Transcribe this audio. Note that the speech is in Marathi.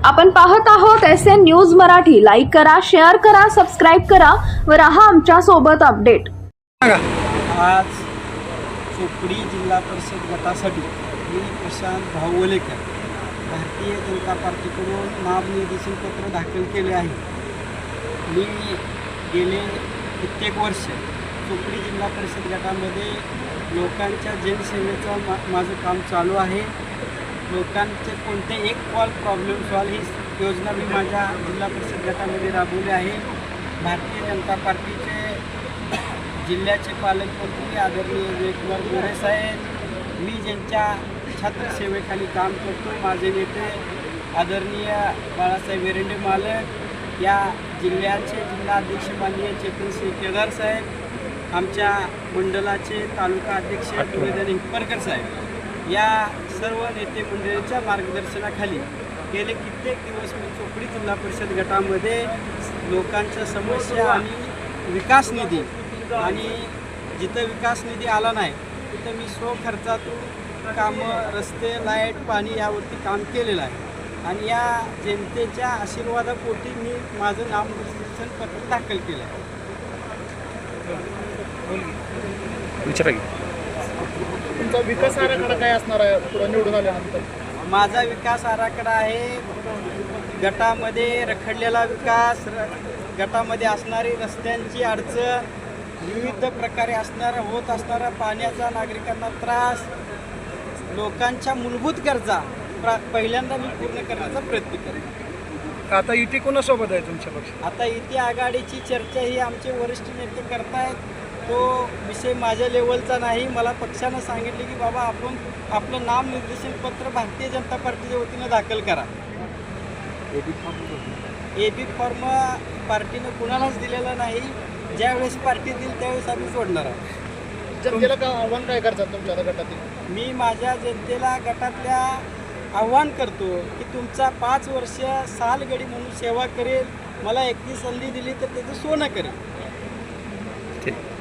आपण पाहत आहोत SN न्यूज मराठी। लाईक करा, शेअर करा, सबस्क्राइब करा व रहा आमच्या सोबत अपडेट। आज चोपडी जिल्हा परिषद गटासाठी मी प्रशांत भाऊवलेकर भारतीय जनता पार्टीकडून नामनिर्देशन पत्र दाखल केले आहे। मी गेले कित्येक वर्ष चोपडी जिल्हा परिषद गटामध्ये लोकांच्या जनसेवेचं माझं काम चालू आहे। लोकांचे कोणते एक कॉल प्रॉब्लेम सॉल्व ही योजना मी माझ्या जिल्हा परिषद गटामध्ये राबवली आहे। भारतीय जनता पार्टीचे जिल्ह्याचे पालकमंत्री आदरणीय जयकुमार गोरे साहेब, मी ज्यांच्या छत्रसेवेखाली काम करतो, माझे नेते आदरणीय बाळासाहेब एरंडे मालक, या जिल्ह्याचे जिल्हाध्यक्ष माननीय चेतनसिंह केदार साहेब, आमच्या मंडलाचे तालुका अध्यक्ष निवेदन हिप्परकर साहेब, या सर्व नेते मंडळींच्या मार्गदर्शनाखाली गेले कित्येक दिवस मी चोपडी जिल्हा परिषद गटामध्ये लोकांच्या समस्या आणि विकास निधी आणि जिथं विकास निधी आला नाही तिथं मी स्वखर्चातून कामं, रस्ते, लाईट, पाणी यावरती काम केलेलं आहे आणि या जनतेच्या आशीर्वादापोटी मी माझं नामनिर्देशन पत्र दाखल केलं आहे। तुमचा विकास आराखडा काय असणार आहे पुढे निवडून आल्यानंतर? माझा विकास आराखडा आहे गटामध्ये रखडलेला विकास, गटामध्ये असणारी रस्त्यांची अडचण, विविध प्रकारे होत असणारा पाण्याचा नागरिकांना त्रास, लोकांच्या मूलभूत गरजा पहिल्यांदा मी पूर्ण करण्याचा प्रयत्न करेन। आता युती कोणासोबत आहे तुमच्या पक्ष? आता युती आघाडीची चर्चा ही आमचे वरिष्ठ नेते करतायत, तो विषय माझ्या लेवलचा नाही। मला पक्षानं सांगितले की बाबा आपण आपलं नामनिर्देशन पत्र भारतीय जनता पार्टीच्या वतीनं दाखल करा। एबी फॉर्म पार्टीनं कुणालाच दिलेला नाही, ज्यावेळेस पार्टी देईल त्यावेळेस आम्ही सोडणार आहोत। जनतेला का आव्हान काय करतात तुमच्या गटातील? मी माझ्या जनतेला गटातल्या आव्हान करतो की तुमचा 5 वर्ष सालगडी म्हणून सेवा करेल, मला 31 संधी दिली तर त्याचं सोनं करेल। ठीक।